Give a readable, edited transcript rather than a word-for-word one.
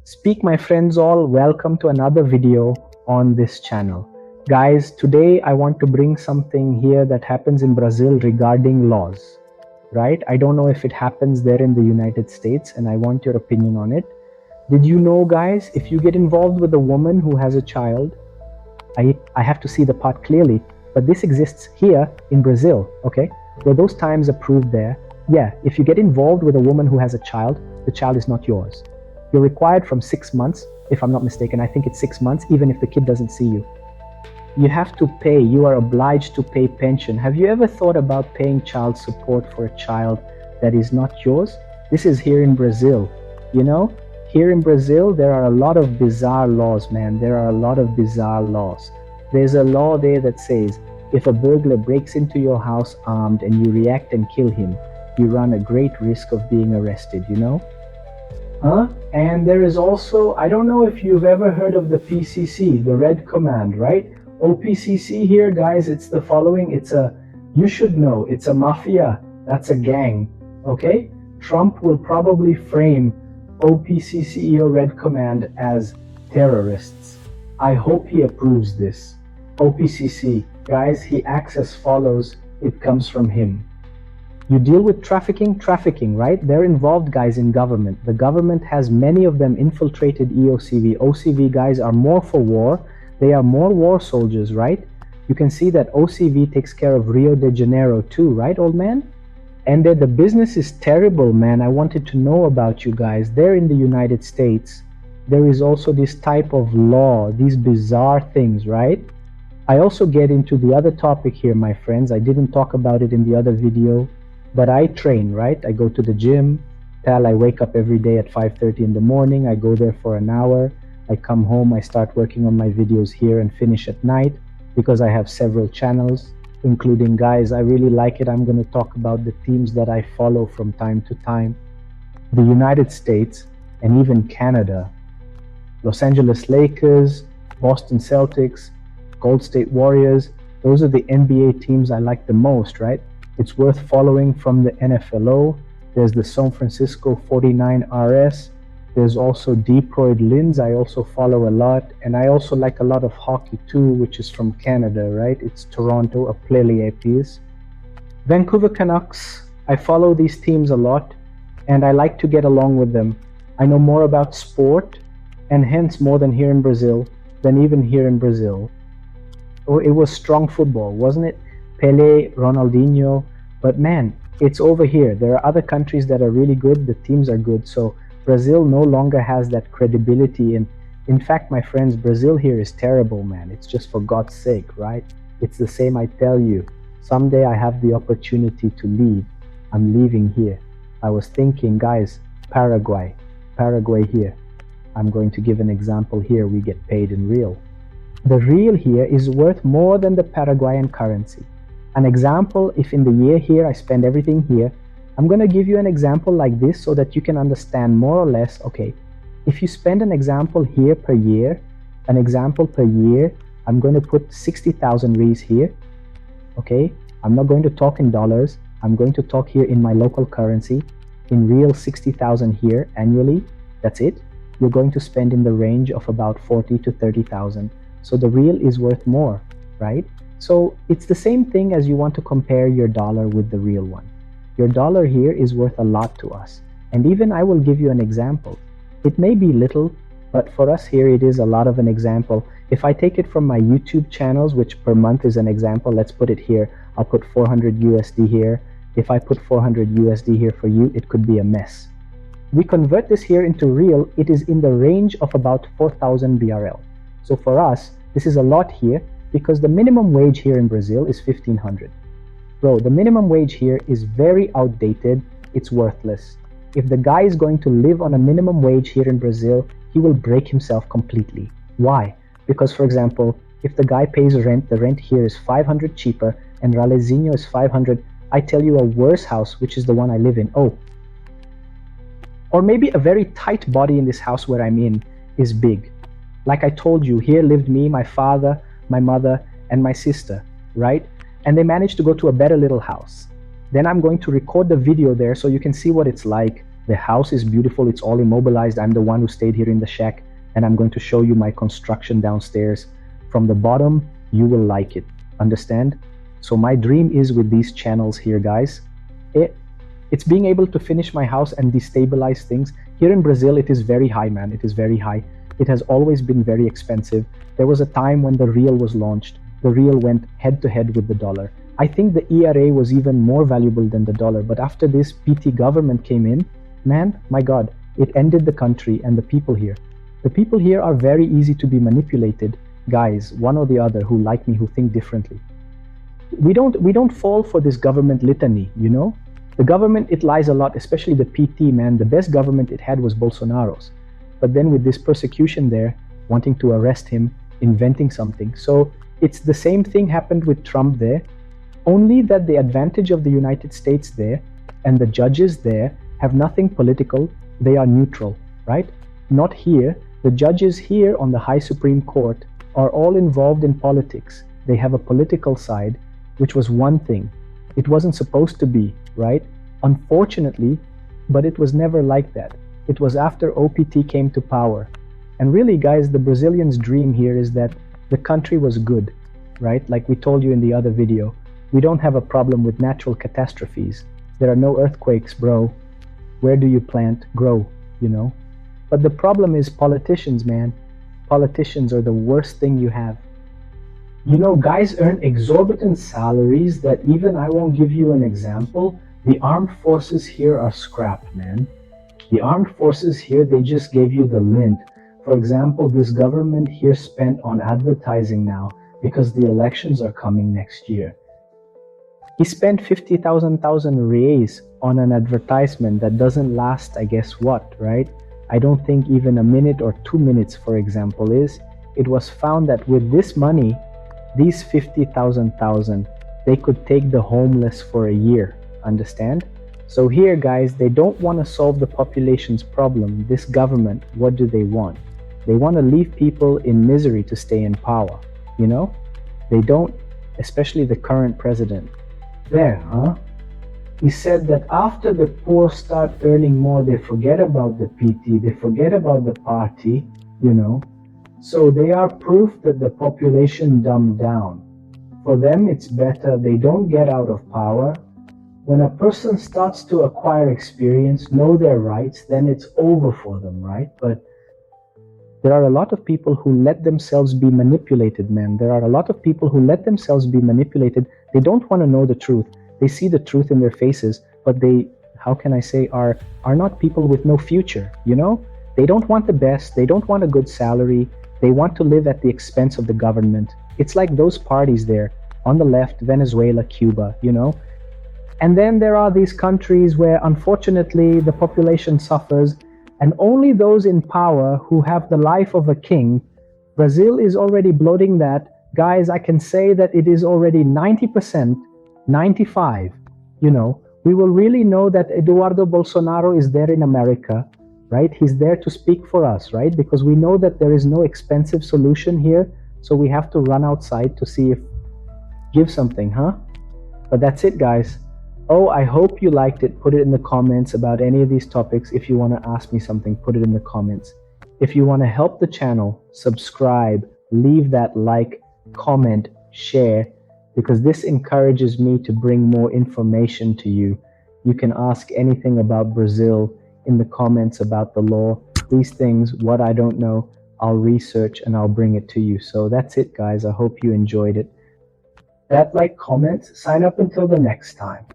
Speak my friends all, welcome to another video on this channel. Guys, today I want to bring something here that happens in Brazil regarding laws, right? I don't know if it happens there in the United States and I want your opinion on it. Did you know, guys, if you get involved with a woman who has a child, I have to see the part clearly, but this exists here in Brazil, okay? Were those times approved there? Yeah, if you get involved with a woman who has a child, the child is not yours. You're required from 6 months, if I'm not mistaken, I think it's 6 months, even if the kid doesn't see you. You have to pay, you are obliged to pay pension. Have you ever thought about paying child support for a child that is not yours? This is here in Brazil, you know? Here in Brazil, there are a lot of bizarre laws, man. There are a lot of bizarre laws. There's a law there that says, if a burglar breaks into your house armed and you react and kill him, you run a great risk of being arrested, you know? And there is also, I don't know if you've ever heard of the PCC, the Red Command, right? OPCC here, guys, it's the following. You should know, it's a mafia. That's a gang, okay? Trump will probably frame OPCC or Red Command as terrorists. I hope he approves this. OPCC, guys, he acts as follows. It comes from him. You deal with trafficking, right? They're involved, guys, in government. The government has many of them infiltrated EOCV. OCV guys are more for war. They are more war soldiers, right? You can see that OCV takes care of Rio de Janeiro too, right, old man? And the business is terrible, man. I wanted to know about you guys. There in the United States, there is also this type of law, these bizarre things, right? I also get into the other topic here, my friends. I didn't talk about it in the other video, but I train, right? I go to the gym. I wake up every day at 5:30 in the morning. I go there for an hour. I come home, I start working on my videos here and finish at night because I have several channels, including, guys, I really like it. I'm going to talk about the teams that I follow from time to time. The United States and even Canada. Los Angeles Lakers, Boston Celtics, Gold State Warriors. Those are the NBA teams I like the most, right? It's worth following from the NFLO. There's the San Francisco 49ers. There's also Detroit Lions, I also follow a lot. And I also like a lot of hockey too, which is from Canada, right? It's Toronto, a Play-les-Épis. Vancouver Canucks, I follow these teams a lot and I like to get along with them. I know more about sport and hence more than here in Brazil, than even here in Brazil. Oh, it was strong football, wasn't it? Pele, Ronaldinho, but man, it's over here. There are other countries that are really good, the teams are good, so Brazil no longer has that credibility. And in fact, my friends, Brazil here is terrible, man. It's just for God's sake, right? It's the same, I tell you. Someday I have the opportunity to leave. I'm leaving here. I was thinking, guys, Paraguay here. I'm going to give an example here. We get paid in real. The real here is worth more than the Paraguayan currency. An example, if in the year here I spend everything here, I'm going to give you an example like this so that you can understand more or less, okay, if you spend an example here per year, I'm going to put 60,000 reais here, okay? I'm not going to talk in dollars. I'm going to talk here in my local currency, in real 60,000 here annually. That's it. You're going to spend in the range of about 40 to 30,000. So the real is worth more, right? So it's the same thing as you want to compare your dollar with the real one. Your dollar here is worth a lot to us. And even I will give you an example. It may be little, but for us here it is a lot of an example. If I take it from my YouTube channels, which per month is an example, let's put it here. I'll put 400 USD here. If I put 400 USD here for you, it could be a mess. We convert this here into real, it is in the range of about 4,000 BRL. So for us, this is a lot here because the minimum wage here in Brazil is 1,500. Bro, the minimum wage here is very outdated. It's worthless. If the guy is going to live on a minimum wage here in Brazil, he will break himself completely. Why? Because, for example, if the guy pays rent, the rent here is 500 cheaper and Ralezinho is 500. I tell you a worse house, which is the one I live in. Oh, or maybe a very tight body in this house where I'm in is big. Like I told you, here lived me, my father, my mother, and my sister, right? And they managed to go to a better little house. Then I'm going to record the video there so you can see what it's like. The house is beautiful. It's all immobilized. I'm the one who stayed here in the shack, and I'm going to show you my construction downstairs. From the bottom, you will like it. Understand? So my dream is with these channels here, guys. It's being able to finish my house and destabilize things. Here in Brazil, it is very high, man. It is very high. It has always been very expensive. There was a time when the real was launched. The real went head to head with the dollar. I think the ERA was even more valuable than the dollar. But after this PT government came in, man, my God, it ended the country and the people here. The people here are very easy to be manipulated. Guys, one or the other who like me, who think differently. We don't fall for this government litany, you know? The government, it lies a lot, especially the PT, man. The best government it had was Bolsonaro's. But then with this persecution there, wanting to arrest him, inventing something. So it's the same thing happened with Trump there, only that the advantage of the United States there and the judges there have nothing political. They are neutral, right? Not here. The judges here on the High Supreme Court are all involved in politics. They have a political side, which was one thing. It wasn't supposed to be, right? Unfortunately, but it was never like that. It was after OPT came to power. And really, guys, the Brazilians' dream here is that the country was good, right? Like we told you in the other video, we don't have a problem with natural catastrophes. There are no earthquakes, bro. Where do you plant? Grow, you know? But the problem is politicians, man. Politicians are the worst thing you have. You know, guys earn exorbitant salaries that even, I won't give you an example. The armed forces here are scrap, man. The armed forces here, they just gave you the lint. For example, this government here spent on advertising now because the elections are coming next year. He spent 50,000 reais on an advertisement that doesn't last, I guess what, right? I don't think even a minute or 2 minutes, for example, is. It was found that with this money, these 50,000, they could take the homeless for a year, understand? So here, guys, they don't want to solve the population's problem. This government, what do they want? They want to leave people in misery to stay in power, you know? They don't, especially the current president. There, huh? He said that after the poor start earning more, they forget about the PT, they forget about the party, you know? So they are proof that the population dumbed down. For them, it's better they don't get out of power. When a person starts to acquire experience, know their rights, then it's over for them, right? But there are a lot of people who let themselves be manipulated, man. There are a lot of people who let themselves be manipulated. They don't want to know the truth. They see the truth in their faces, but they, how can I say, are not people with no future, you know? They don't want the best. They don't want a good salary. They want to live at the expense of the government. It's like those parties there on the left, Venezuela, Cuba, you know? And then there are these countries where unfortunately the population suffers, and only those in power who have the life of a king. Brazil is already bloating that. Guys, I can say that it is already 90%, 95, you know. We will really know that Eduardo Bolsonaro is there in America, right? He's there to speak for us, right? Because we know that there is no expensive solution here, so we have to run outside to see if, give something, huh? But that's it, guys. Oh, I hope you liked it. Put it in the comments about any of these topics. If you want to ask me something, put it in the comments. If you want to help the channel, subscribe, leave that like, comment, share, because this encourages me to bring more information to you. You can ask anything about Brazil in the comments about the law. These things, what I don't know, I'll research and I'll bring it to you. So that's it, guys. I hope you enjoyed it. That like, comment, sign up until the next time.